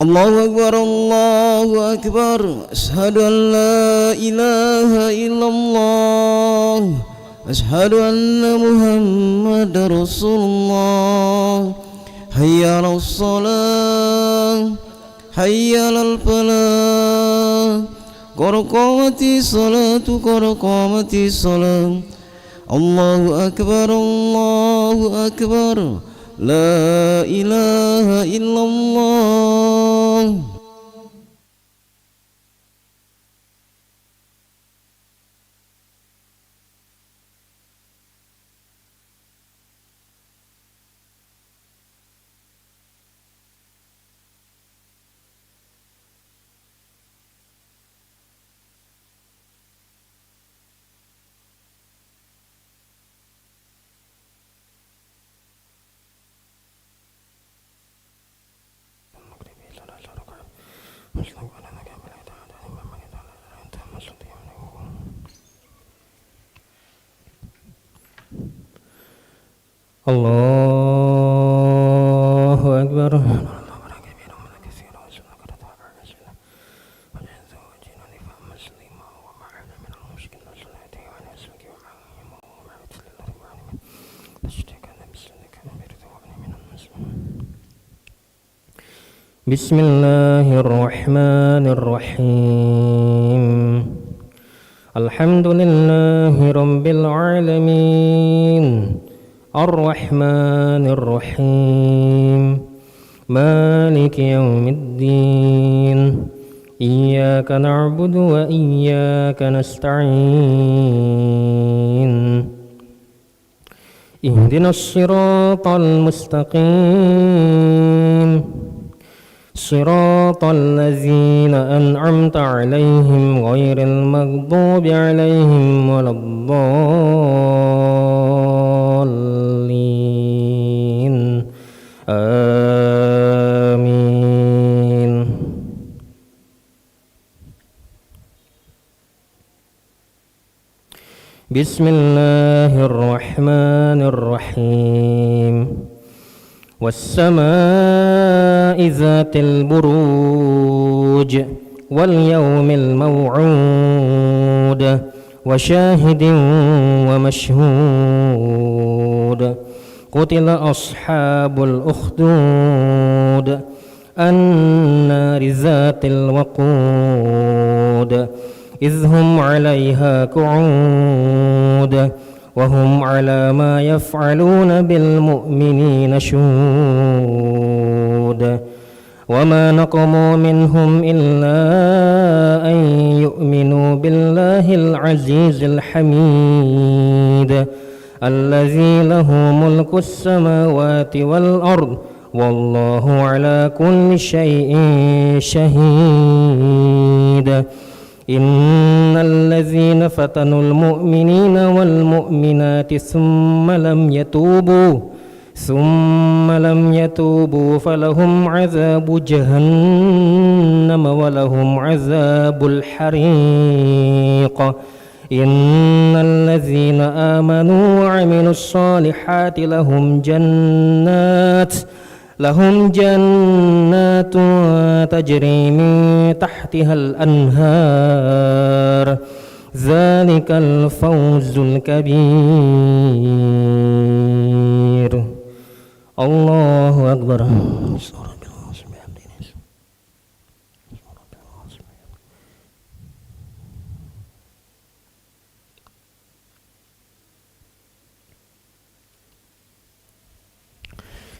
الله أكبر الله أكبر أشهد أن لا إله إلا الله أشهد أن محمد رسول الله حي على الصلاة حي على الفلاح قد قامت الصلاة قد قامت الصلاة الله أكبر الله أكبر لا إله إلا الله. Allahu Akbar. Bismillahirrahmanirrahim. Alhamdulillahi rabbil alamin. Ar-Rahmanir-Rahim Maliki yaumiddin Iyyaka na'budu wa iyyaka nasta'in Ihdinas siratal mustaqim Siratal ladzina an'amta 'alaihim ghairil maghdubi 'alaihim waladdallin. Amin. Bismillahirrahmanirrahim. Was-samaa'i dzatil buruj wal yawmil maw'ud wa syahidin wa mashhud. Qutila ashabul ukhdud an-nari dzatil waqud idhum 'alaiha qu'ud wa hum 'ala ma yaf'aluna bil mu'minina syuhud. Wa ma naqamu minhum illa an yu'minu billahil 'azizil hamid alladzi lahu mulkus samawati wal ard wallahu 'ala kulli syai'in syahid. Innal ladzina fatanul mu'minina wal mu'minati thumma lam yatubu falahum 'adzabu jahannam wa lahum 'adzabul hariq. Innal ladzina amanu wa 'amilus solihati lahum jannatun tajri min tahtihal anhar. Dzalikal fawzul kabir. Allahu Akbar.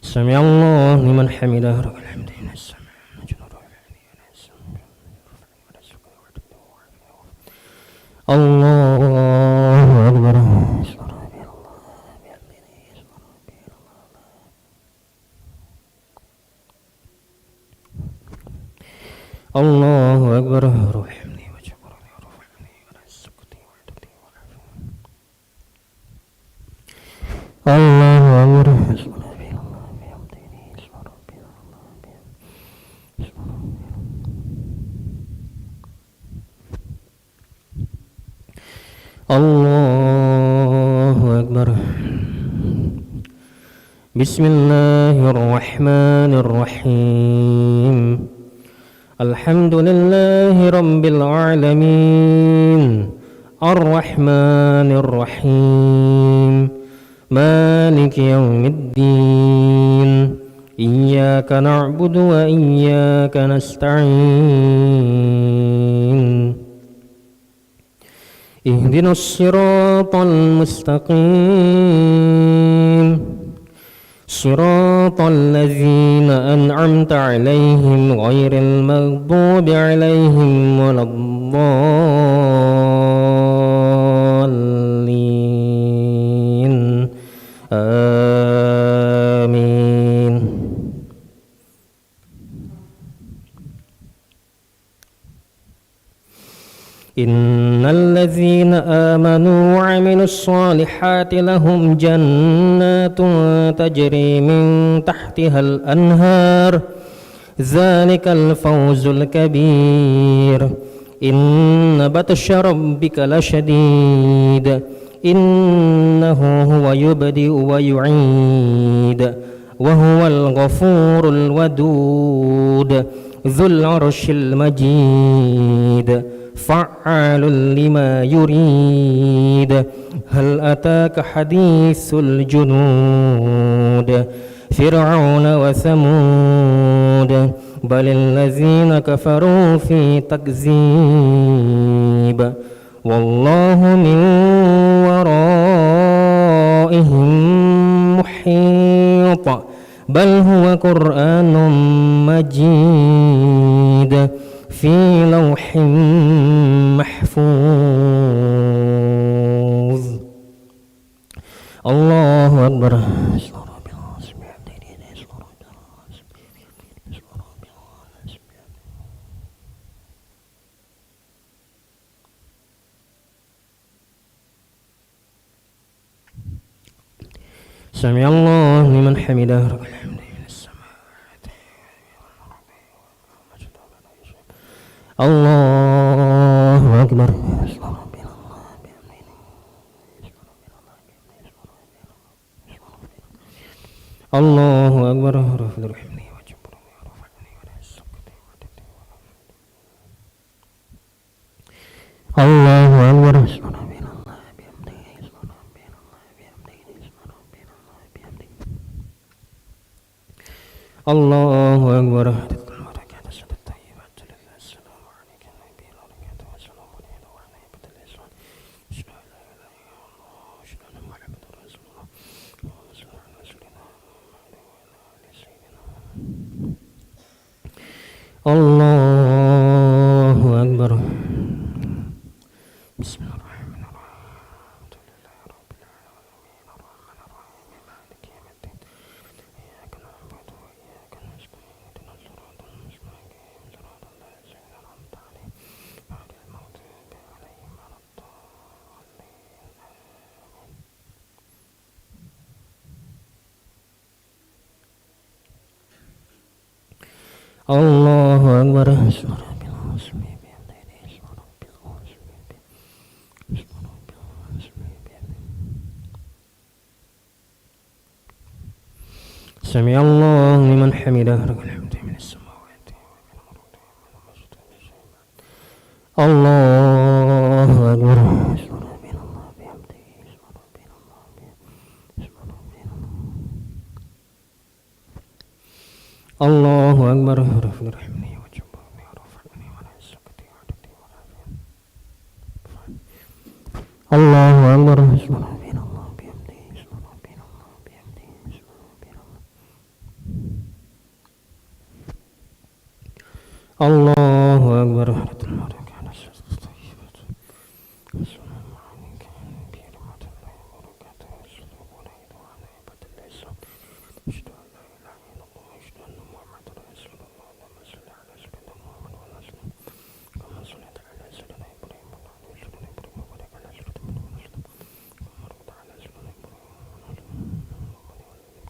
Sami Allah liman hamidah. Allahu Akbar. Allahu Akbar. Allahu Akbar. Allahu Akbar. بسم الله الرحمن الرحيم الحمد لله رب العالمين الرحمن الرحيم مالك يوم الدين إياك نعبد وإياك نستعين اهدنا الصراط المستقيم صراط الذين أنعمت عليهم غير المغضوب عليهم ولا الضالين آمين إن الذين آمنوا وعملوا الصالحات لهم جنات تجري من تحتها الأنهار ذلك الفوز الكبير إن بطش ربك لشديد إنه هو يبدئ ويعيد وهو الغفور الودود ذو العرش المجيد فعال لما يريد هل أتاك حديث الجنود فرعون وثمود بل الذين كفروا في تكذيب والله من ورائهم محيط بل هو قرآن مجيد في لوح محفوظ الله أكبر سمع الله لمن حمده الله أكبر الله أكبر الله أكبر الله أكبر الله أكبر بسم الله الرحمن الرحيم الحمد لله رب العالمين الرحمن الرحيم مالك يوم الدين إياك نعبد وإياك نستعين اهدنا الصراط المستقيم صراط الذين أنعمت عليهم غير المغضوب عليهم ولا الضالين الله أكبر سمع الله لمن حمده الحمد من السماوات الله أكبر الله أكبر رحمني وجبرني ورفعني ولا سكتي وعدتي وعافية الله أكبر سبحان الله بحمده سبحان الله بحمده سبحان الله الله أكبر السلام عليك يا نبي رحمة الله وبركاته السلام عليكم وعلى عباد الله أشهد أن لا إله إلا الله أشهد أن محمدا رسول الله اللهم صل على سيدنا محمد وعلى آله كما صليت على سيدنا إبراهيم وعلى آل سيدنا إبراهيم وبارك على سيدنا محمد كما باركت على سيدنا إبراهيم وعلى آل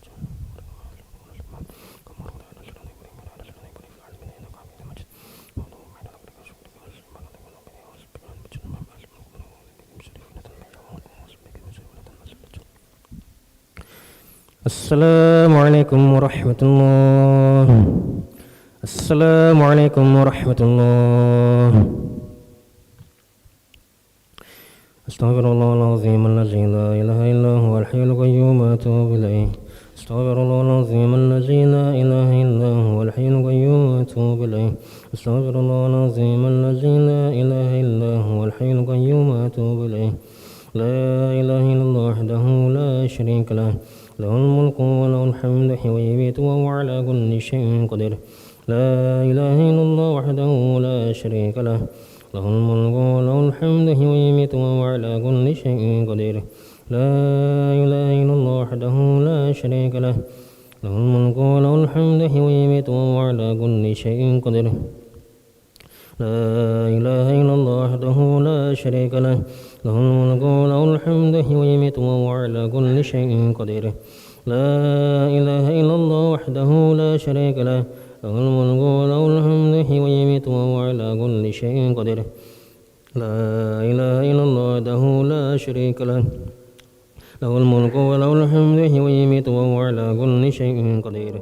سيدنا كما باركت على سيدنا إبراهيم وعلى آل سيدنا إبراهيم في العالمين إنك حميد مجيد Assalamualaikum warahmatullahi. Assalamualaikum warahmatullahi. Astaghfirullahaladzim alladzi la ilaha illa huwal hayyul qayyum wa atubu ilaih. Astaghfirullahaladzim alladzi la ilaha illa huwal hayyul qayyum wa atubu ilaih. Astaghfirullahaladzim alladzi la ilaha illa huwal hayyul qayyum wa atubu ilaih. La ilaha illallah wahdahu la syarika lah. Lahul mulku wa lahul hamdu wa yumiitu wa huwa ala kulli syai'in qadir. La ilaha illallah wahdahu la syarika lah. Lahul mulku wa lahul hamdu wa yumiitu wa huwa ala kulli syai'in qadir. La ilaha illallah wahdahu la syarika lah. Lahul mulku wa lahul hamdu wa yumiitu wa huwa ala kulli syai'in qadir. La ilaha illallah wahdahu la syarika lah. Lahul mulku wa lahul hamdu wa yumiitu wa huwa ala kulli syai'in qadir. La ilaha illallah wahdahu la syarika lah. Lahul mulku wa lahul hamdu wa yumiitu wa huwa ala kulli syai'in qadir. La ilaha illallah wahdahu la syarika lah. Lahul mulku wa lahul hamdu wa yumiitu wa huwa ala kulli syai'in qadir.